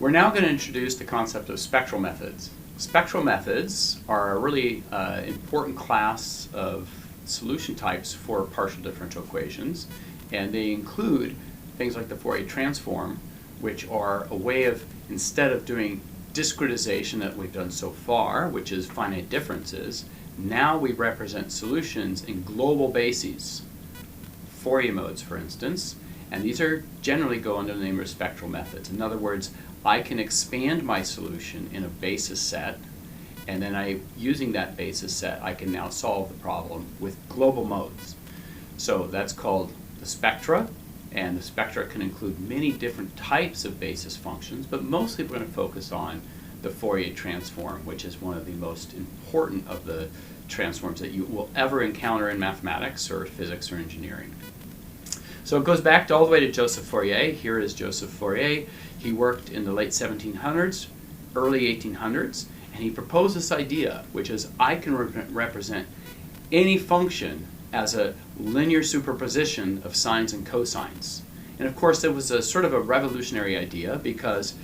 We're now going to introduce the concept of spectral methods. Spectral methods are a really important class of solution types for partial differential equations, and they include things like the Fourier transform, which are a way of, instead of doing discretization that we've done so far, which is finite differences, now we represent solutions in global bases, Fourier modes for instance, and these are generally go under the name of spectral methods. In other words, I can expand my solution in a basis set, and then using that basis set, I can now solve the problem with global modes. So that's called the spectra, and the spectra can include many different types of basis functions, but mostly we're going to focus on the Fourier transform, which is one of the most important of the transforms that you will ever encounter in mathematics or physics or engineering. So it goes back all the way to Joseph Fourier. Here is Joseph Fourier. He worked in the late 1700s, early 1800s, and he proposed this idea, which is I can represent any function as a linear superposition of sines and cosines. And of course, it was a sort of a revolutionary idea because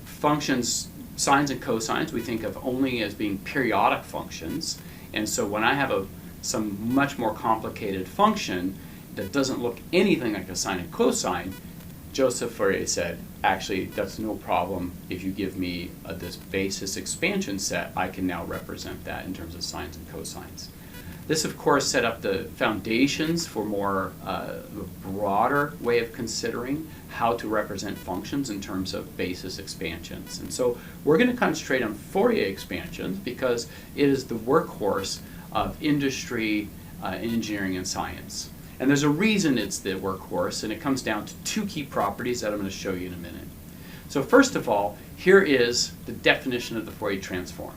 functions, sines and cosines, we think of only as being periodic functions. And so when I have some much more complicated function that doesn't look anything like a sine and cosine, Joseph Fourier said, actually, that's no problem. If you give me this basis expansion set, I can now represent that in terms of sines and cosines. This, of course, set up the foundations for more a broader way of considering how to represent functions in terms of basis expansions. And so we're going to concentrate on Fourier expansions because it is the workhorse of industry, engineering, and science. And there's a reason it's the workhorse, and it comes down to two key properties that I'm going to show you in a minute. So first of all, here is the definition of the Fourier transform.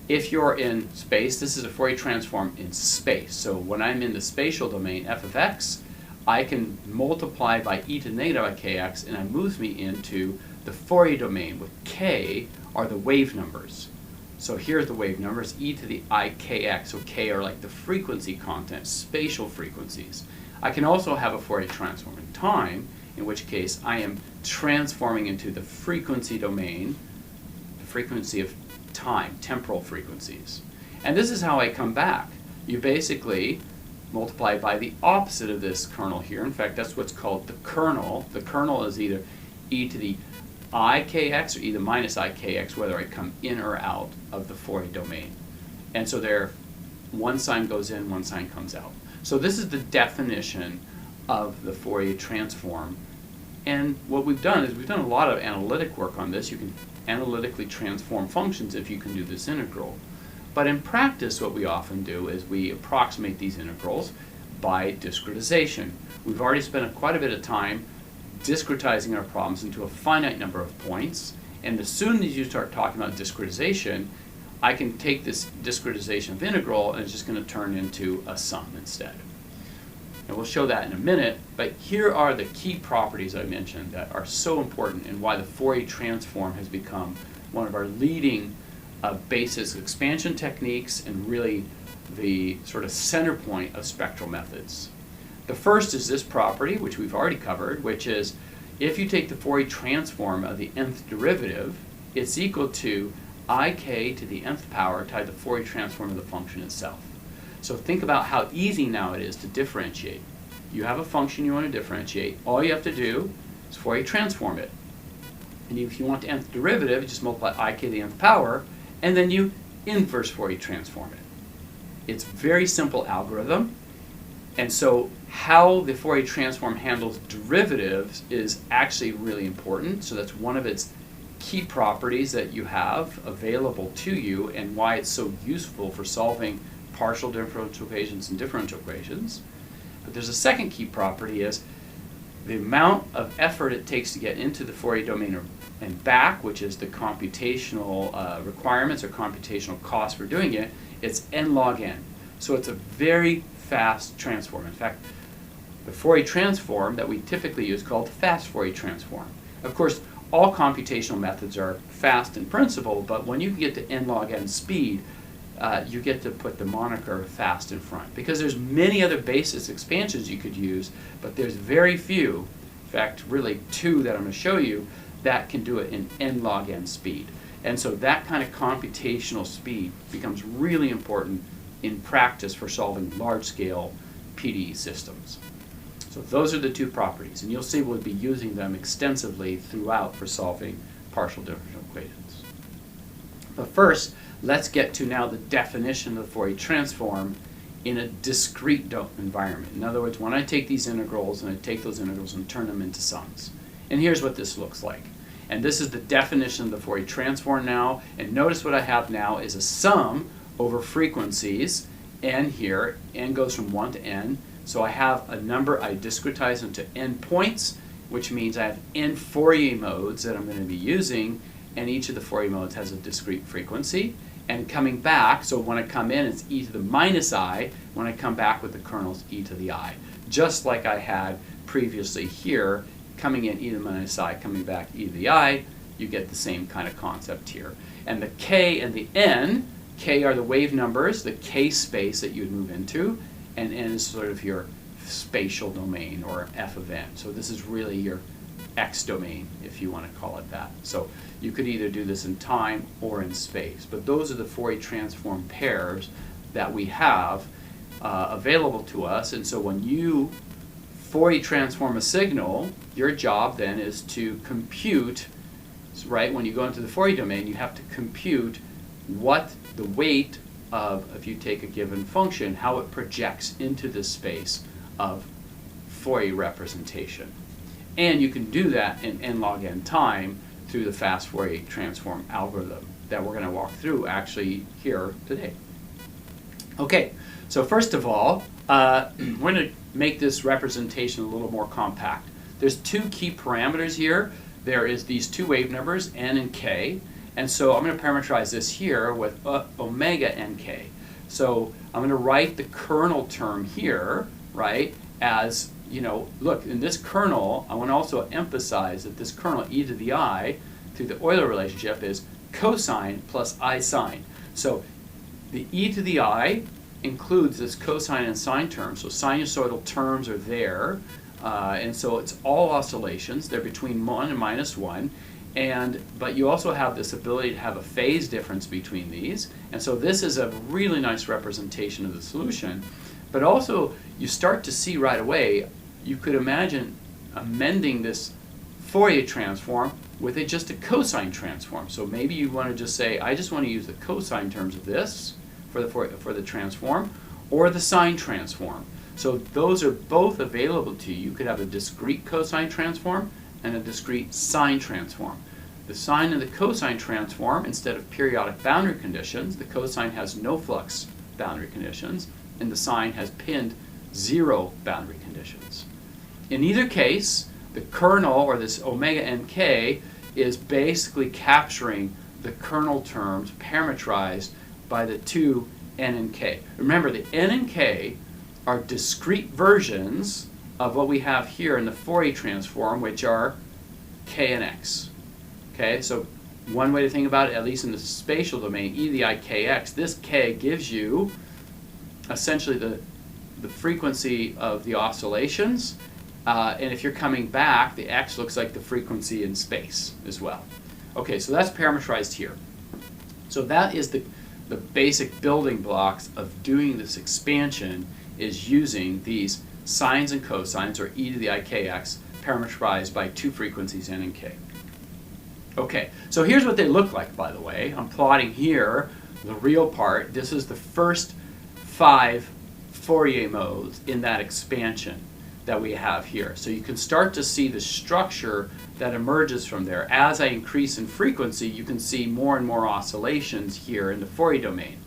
If you're in space, this is a Fourier transform in space. So when I'm in the spatial domain f of x, I can multiply by e to the negative I kx, and it moves me into the Fourier domain with k are the wave numbers. So here's the wave numbers, e to the I kx, so k are like the frequency content, spatial frequencies. I can also have a Fourier transform in time, in which case I am transforming into the frequency domain, the frequency of time, temporal frequencies. And this is how I come back. You basically multiply by the opposite of this kernel here. In fact, that's what's called the kernel. The kernel is either e to the I kx or e to the minus I kx, whether I come in or out of the Fourier domain. And so there, one sign goes in, one sign comes out. So this is the definition of the Fourier transform. And what we've done is we've done a lot of analytic work on this. You can analytically transform functions if you can do this integral. But in practice, what we often do is we approximate these integrals by discretization. We've already spent quite a bit of time discretizing our problems into a finite number of points, and as soon as you start talking about discretization, I can take this discretization of integral and it's just going to turn into a sum instead. And we'll show that in a minute, but here are the key properties I mentioned that are so important and why the Fourier transform has become one of our leading basis expansion techniques and really the sort of center point of spectral methods. The first is this property, which we've already covered, which is if you take the Fourier transform of the nth derivative, it's equal to ik to the nth power times the Fourier transform of the function itself. So think about how easy now it is to differentiate. You have a function you want to differentiate. All you have to do is Fourier transform it. And if you want the nth derivative, you just multiply ik to the nth power, and then you inverse Fourier transform it. It's a very simple algorithm. And so how the Fourier transform handles derivatives is actually really important. So that's one of its key properties that you have available to you and why it's so useful for solving partial differential equations and differential equations. But there's a second key property is the amount of effort it takes to get into the Fourier domain and back, which is the computational requirements or computational cost for doing it, it's n log n. So it's a very fast transform. In fact, the Fourier transform that we typically use is called the fast Fourier transform. Of course, all computational methods are fast in principle, but when you get to n log n speed, you get to put the moniker fast in front because there's many other basis expansions you could use, but there's very few, in fact really two that I'm going to show you, that can do it in n log n speed. And so that kind of computational speed becomes really important in practice for solving large-scale PDE systems. So those are the two properties, and you'll see we'll be using them extensively throughout for solving partial differential equations. But first, let's get to now the definition of the Fourier transform in a discrete environment. In other words, when I take these integrals and I take those integrals and turn them into sums. And here's what this looks like. And this is the definition of the Fourier transform now. And notice what I have now is a sum over frequencies. N here, n goes from 1 to n. So I have a number, I discretize into n points, which means I have n Fourier modes that I'm going to be using, and each of the Fourier modes has a discrete frequency. And coming back, so when I come in, it's e to the minus I. When I come back with the kernel, it's e to the I. Just like I had previously here, coming in e to the minus I, coming back e to the I, you get the same kind of concept here. And the k and the n, k are the wave numbers, the k space that you'd move into, and n is sort of your spatial domain, or f of n. So this is really your x domain, if you want to call it that. So you could either do this in time or in space. But those are the Fourier transform pairs that we have available to us. And so when you Fourier transform a signal, your job then is to compute, right, when you go into the Fourier domain, you have to compute what the weight of, if you take a given function, how it projects into this space of Fourier representation. And you can do that in n log n time through the fast Fourier transform algorithm that we're going to walk through actually here today. Okay, so first of all, we're going to make this representation a little more compact. There's two key parameters here. There is these two wave numbers, n and k. And so I'm going to parameterize this here with omega nk. So I'm going to write the kernel term here, right, as, you know, look, in this kernel, I want to also emphasize that this kernel e to the I through the Euler relationship is cosine plus I sine. So the e to the I includes this cosine and sine term, so sinusoidal terms are there, and so it's all oscillations. They're between 1 and minus 1. But you also have this ability to have a phase difference between these. And so this is a really nice representation of the solution. But also, you start to see right away, you could imagine amending this Fourier transform with just a cosine transform. So maybe you want to just say, I just want to use the cosine terms of this for the transform, or the sine transform. So those are both available to you. You could have a discrete cosine transform and a discrete sine transform. The sine and the cosine transform, instead of periodic boundary conditions, the cosine has no flux boundary conditions, and the sine has pinned 0 boundary conditions. In either case, the kernel, or this omega nk, is basically capturing the kernel terms parametrized by the two n and k. Remember, the n and k are discrete versions of what we have here in the Fourier transform, which are k and x. Okay, so one way to think about it, at least in the spatial domain, e to the I kx, this k gives you essentially the frequency of the oscillations, and if you're coming back, the x looks like the frequency in space as well. Okay, so that's parameterized here. So that is the basic building blocks of doing this expansion, is using these sines and cosines, or e to the I kx, parameterized by two frequencies n and k. Okay, so here's what they look like, by the way. I'm plotting here the real part. This is the first 5 Fourier modes in that expansion that we have here. So you can start to see the structure that emerges from there. As I increase in frequency, you can see more and more oscillations here in the Fourier domain.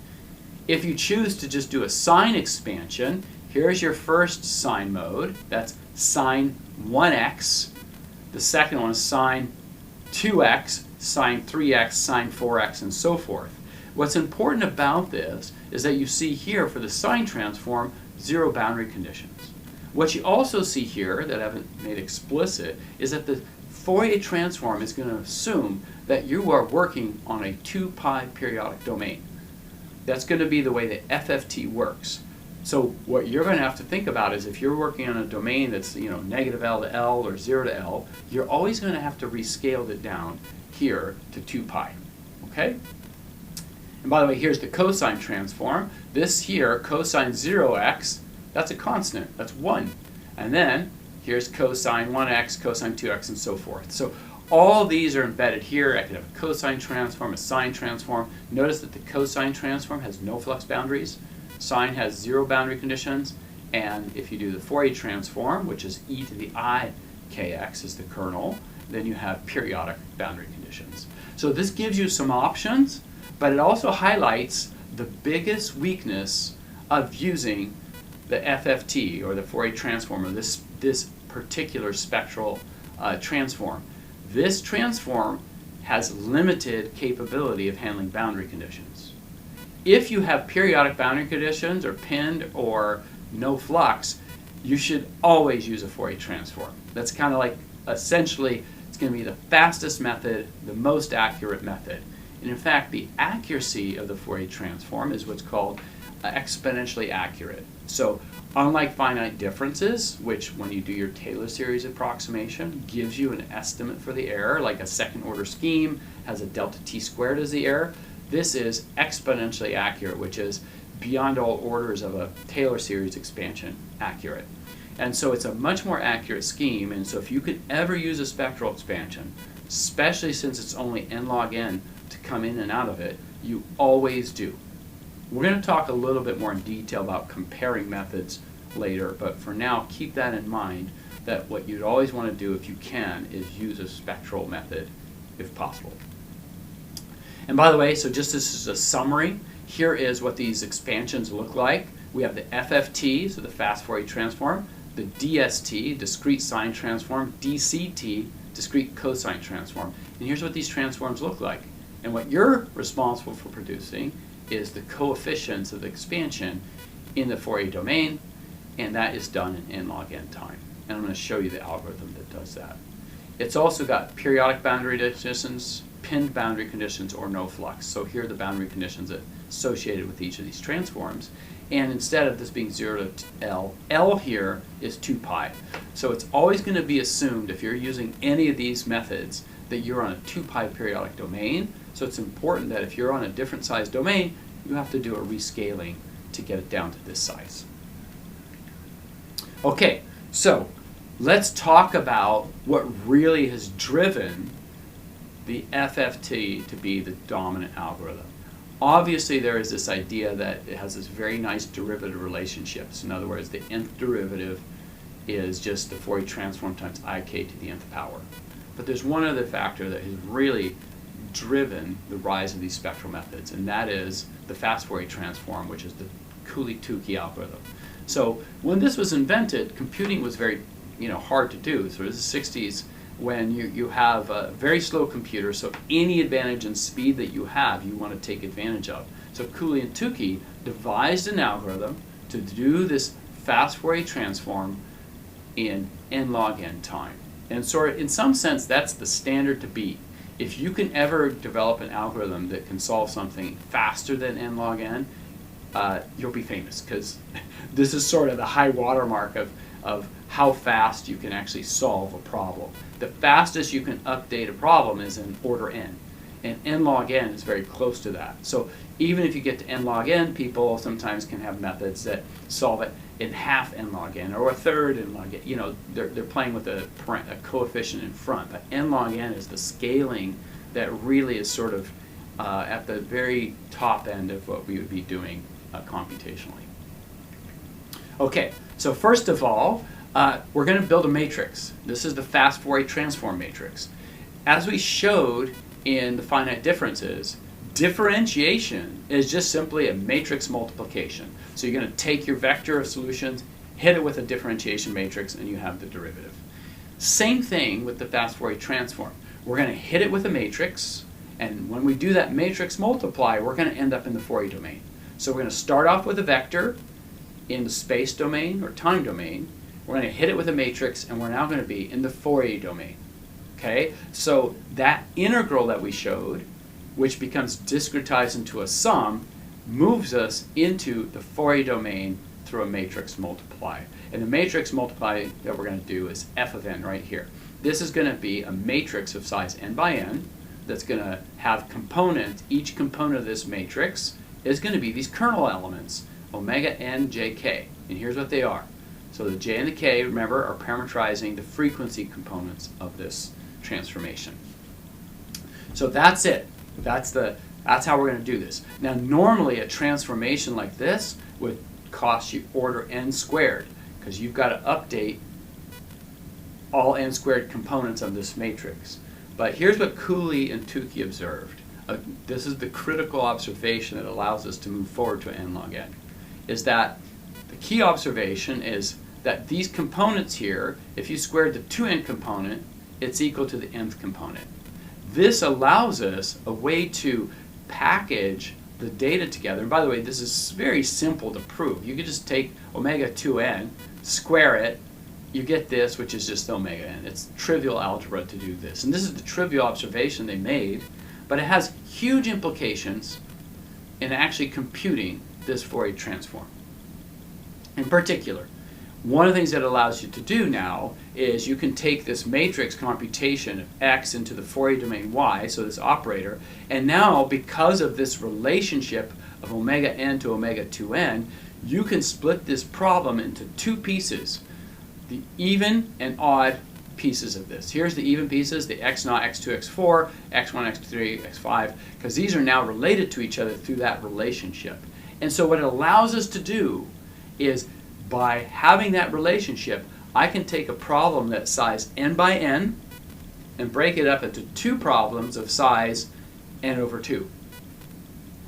If you choose to just do a sine expansion, here's your first sine mode. That's sine 1x. The second one is sine 2x, sine 3x, sine 4x, and so forth. What's important about this is that you see here for the sine transform 0 boundary conditions. What you also see here that I haven't made explicit is that the Fourier transform is going to assume that you are working on a 2 pi periodic domain. That's going to be the way that FFT works. So what you're going to have to think about is if you're working on a domain that's negative L to L or 0 to L, you're always going to have to rescale it down here to 2 pi. Okay? And by the way, here's the cosine transform. This here, cosine 0x, that's a constant. That's 1. And then here's cosine 1x, cosine 2x, and so forth. So all these are embedded here. I could have a cosine transform, a sine transform. Notice that the cosine transform has no flux boundaries. Sine has 0 boundary conditions. And if you do the Fourier transform, which is e to the I kx is the kernel, then you have periodic boundary conditions. So this gives you some options, but it also highlights the biggest weakness of using the FFT, or the Fourier transform, or this particular spectral transform. This transform has limited capability of handling boundary conditions. If you have periodic boundary conditions, or pinned, or no flux, you should always use a Fourier transform. That's kind of like, essentially, it's going to be the fastest method, the most accurate method. And in fact, the accuracy of the Fourier transform is what's called exponentially accurate. So unlike finite differences, which when you do your Taylor series approximation gives you an estimate for the error, like a second order scheme has a delta t squared as the error, this is exponentially accurate, which is beyond all orders of a Taylor series expansion accurate. And so it's a much more accurate scheme, and so if you could ever use a spectral expansion, especially since it's only n log n to come in and out of it, you always do. We're going to talk a little bit more in detail about comparing methods later, but for now, keep that in mind, that what you'd always want to do if you can is use a spectral method if possible. And by the way, so just this is a summary, here is what these expansions look like. We have the FFT, so the fast Fourier transform, the DST, discrete sine transform, DCT, discrete cosine transform. And here's what these transforms look like. And what you're responsible for producing is the coefficients of the expansion in the Fourier domain, and that is done in n log n time. And I'm going to show you the algorithm that does that. It's also got periodic boundary conditions, pinned boundary conditions, or no flux. So here are the boundary conditions associated with each of these transforms. And instead of this being 0 to L, L here is 2 pi. So it's always going to be assumed, if you're using any of these methods, that you're on a 2 pi periodic domain. So it's important that if you're on a different size domain, you have to do a rescaling to get it down to this size. Okay, so let's talk about what really has driven the FFT to be the dominant algorithm. Obviously, there is this idea that it has this very nice derivative relationships. In other words, the nth derivative is just the Fourier transform times ik to the nth power. But there's one other factor that has really driven the rise of these spectral methods, and that is the fast Fourier transform, which is the Cooley-Tukey algorithm. So when this was invented, computing was very hard to do. So it was the 60s, when you have a very slow computer, so any advantage in speed that you have, you want to take advantage of. So Cooley and Tukey devised an algorithm to do this fast Fourier transform in n log n time. And so in some sense, that's the standard to beat. If you can ever develop an algorithm that can solve something faster than n log n, you'll be famous, because this is sort of the high watermark of how fast you can actually solve a problem. The fastest you can update a problem is in order n, and n log n is very close to that. So even if you get to n log n, people sometimes can have methods that solve it in half n log n or a third n log n. They're playing with a coefficient in front. But n log n is the scaling that really is sort of at the very top end of what we would be doing computationally. Okay, so first of all, we're going to build a matrix. This is the fast Fourier transform matrix. As we showed in the finite differences, differentiation is just simply a matrix multiplication. So you're going to take your vector of solutions, hit it with a differentiation matrix, and you have the derivative. Same thing with the fast Fourier transform. We're going to hit it with a matrix, and when we do that matrix multiply, we're going to end up in the Fourier domain. So we're going to start off with a vector in the space domain or time domain. We're going to hit it with a matrix, and we're now going to be in the Fourier domain. Okay? So that integral that we showed, which becomes discretized into a sum, moves us into the Fourier domain through a matrix multiply. And the matrix multiply that we're going to do is f of n right here. This is going to be a matrix of size n by n that's going to have components. Each component of this matrix is going to be these kernel elements, omega n j k. And here's what they are. So the j and the k, remember, are parameterizing the frequency components of this transformation. So that's it. That's how we're going to do this. Now normally a transformation like this would cost you order n squared, because you've got to update all n squared components of this matrix. But here's what Cooley and Tukey observed. This is the critical observation that allows us to move forward to n log n. Is that the key observation is that these components here, if you squared the 2n component, it's equal to the nth component. This allows us a way to package the data together. And by the way, this is very simple to prove. You could just take omega 2n, square it, you get this, which is just omega n. It's trivial algebra to do this. And this is the trivial observation they made, but it has huge implications in actually computing this Fourier transform. In particular, one of the things that allows you to do now is you can take this matrix computation of x into the Fourier domain y, so this operator, and now because of this relationship of omega n to omega 2n, you can split this problem into two pieces, the even and odd pieces of this. Here's the even pieces, the x0, x2, x4, x1, x3, x5, because these are now related to each other through that relationship. And so what it allows us to do is, by having that relationship, I can take a problem that's size n by n and break it up into two problems of size n over 2.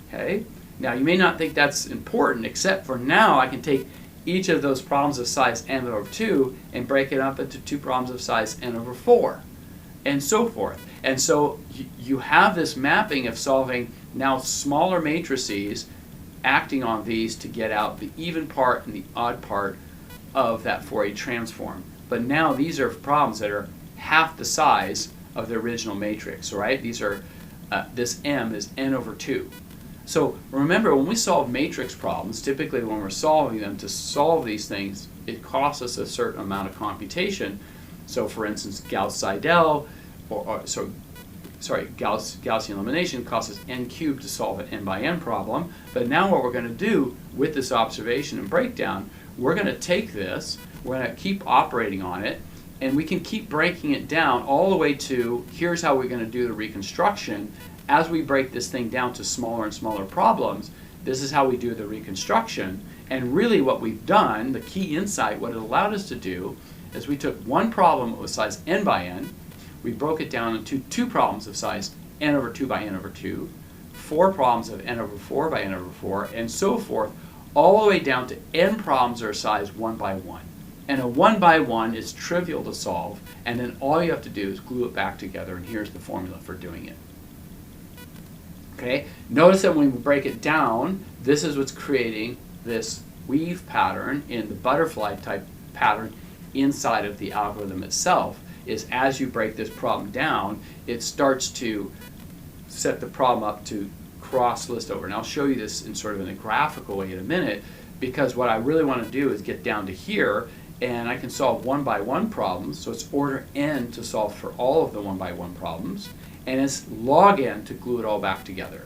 Okay? Now you may not think that's important, except for now I can take each of those problems of size n over 2 and break it up into two problems of size n over 4, and so forth. And so you have this mapping of solving now smaller matrices, acting on these to get out the even part and the odd part of that Fourier transform. But now these are problems that are half the size of the original matrix, right? These are, this m is n over 2. So remember, when we solve matrix problems, typically when we're solving them, to solve these things, it costs us a certain amount of computation. So for instance, Gauss-Seidel, Gaussian elimination costs us n cubed to solve an n by n problem. But now what we're going to do with this observation and breakdown, we're going to take this, we're going to keep operating on it, and we can keep breaking it down all the way to, here's how we're going to do the reconstruction. As we break this thing down to smaller and smaller problems, this is how we do the reconstruction. And really what we've done, the key insight, what it allowed us to do, is we took one problem that was size n by n, we broke it down into two problems of size n over 2 by n over 2, four problems of n over 4 by n over 4, and so forth, all the way down to n problems that are size 1 by 1. And a 1 by 1 is trivial to solve, and then all you have to do is glue it back together, and here's the formula for doing it. Okay? Notice that when we break it down, this is what's creating this weave pattern in the butterfly type pattern inside of the algorithm itself. Is as you break this problem down, it starts to set the problem up to cross list over. And I'll show you this in sort of in a graphical way in a minute, because what I really want to do is get down to here, and I can solve 1 by 1 problems. So it's order n to solve for all of the 1 by 1 problems, and it's log n to glue it all back together.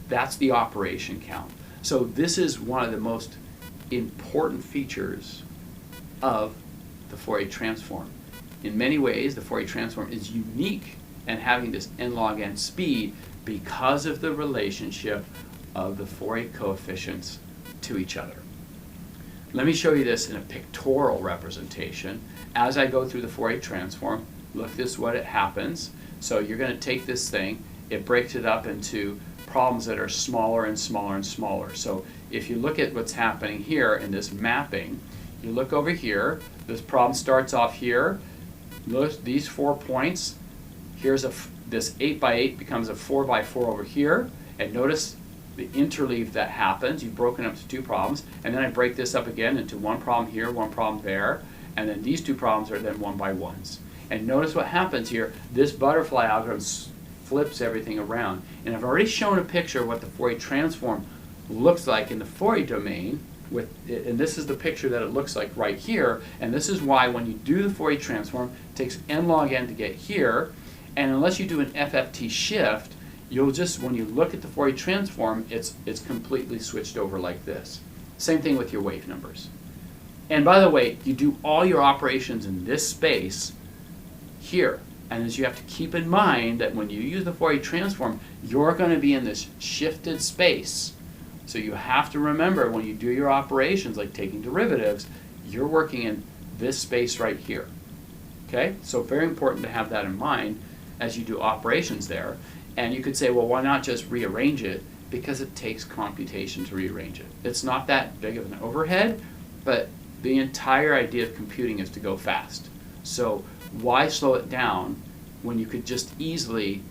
That's the operation count. So this is one of the most important features of the Fourier transform. In many ways, the Fourier transform is unique in having this n log n speed because of the relationship of the Fourier coefficients to each other. Let me show you this in a pictorial representation. As I go through the Fourier transform, look, this is what it happens. So you're going to take this thing, it breaks it up into problems that are smaller and smaller and smaller. So if you look at what's happening here in this mapping, you look over here, this problem starts off here. Look, these 4 points, here's this 8 by 8 becomes a 4 by 4 over here, and notice the interleave that happens. You've broken up to two problems, and then I break this up again into one problem here, one problem there, and then these two problems are then 1 by 1s. And notice what happens here. This butterfly algorithm flips everything around. And I've already shown a picture of what the Fourier transform looks like in the Fourier domain, and this is the picture that it looks like right here, and this is why when you do the Fourier transform, it takes n log n to get here, and unless you do an FFT shift, you'll just, when you look at the Fourier transform, it's completely switched over like this. Same thing with your wave numbers. And by the way, you do all your operations in this space here. And as you have to keep in mind that when you use the Fourier transform, you're going to be in this shifted space. So you have to remember when you do your operations, like taking derivatives, you're working in this space right here. Okay? So very important to have that in mind as you do operations there. And you could say, well, why not just rearrange it? Because it takes computation to rearrange it. It's not that big of an overhead, but the entire idea of computing is to go fast. So why slow it down when you could just easily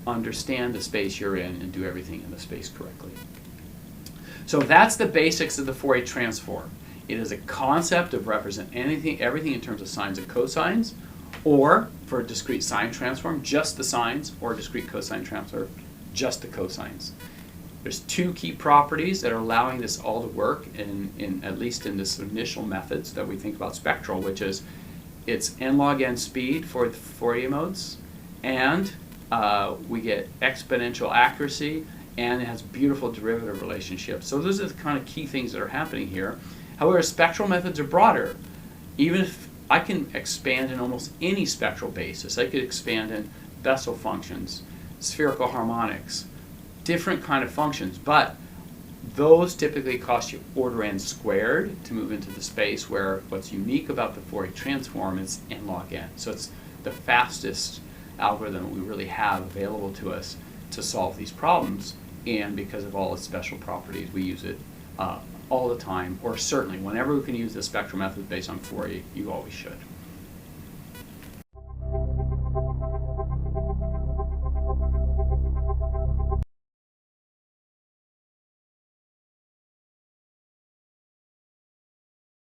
understand the space you're in and do everything in the space correctly? So that's the basics of the Fourier transform. It is a concept of represent everything in terms of sines and cosines, or for a discrete sine transform, just the sines, or a discrete cosine transform, just the cosines. There's two key properties that are allowing this all to work, in at least in this initial methods that we think about spectral, which is it's n log n speed for the Fourier modes, and we get exponential accuracy, and it has beautiful derivative relationships. So those are the kind of key things that are happening here. However, spectral methods are broader. Even if I can expand in almost any spectral basis, I could expand in Bessel functions, spherical harmonics, different kind of functions, but those typically cost you order n squared to move into the space where what's unique about the Fourier transform is n log n. So it's the fastest algorithm we really have available to us to solve these problems, and because of all its special properties, we use it all the time, or certainly whenever we can use the spectral method based on Fourier, you always should.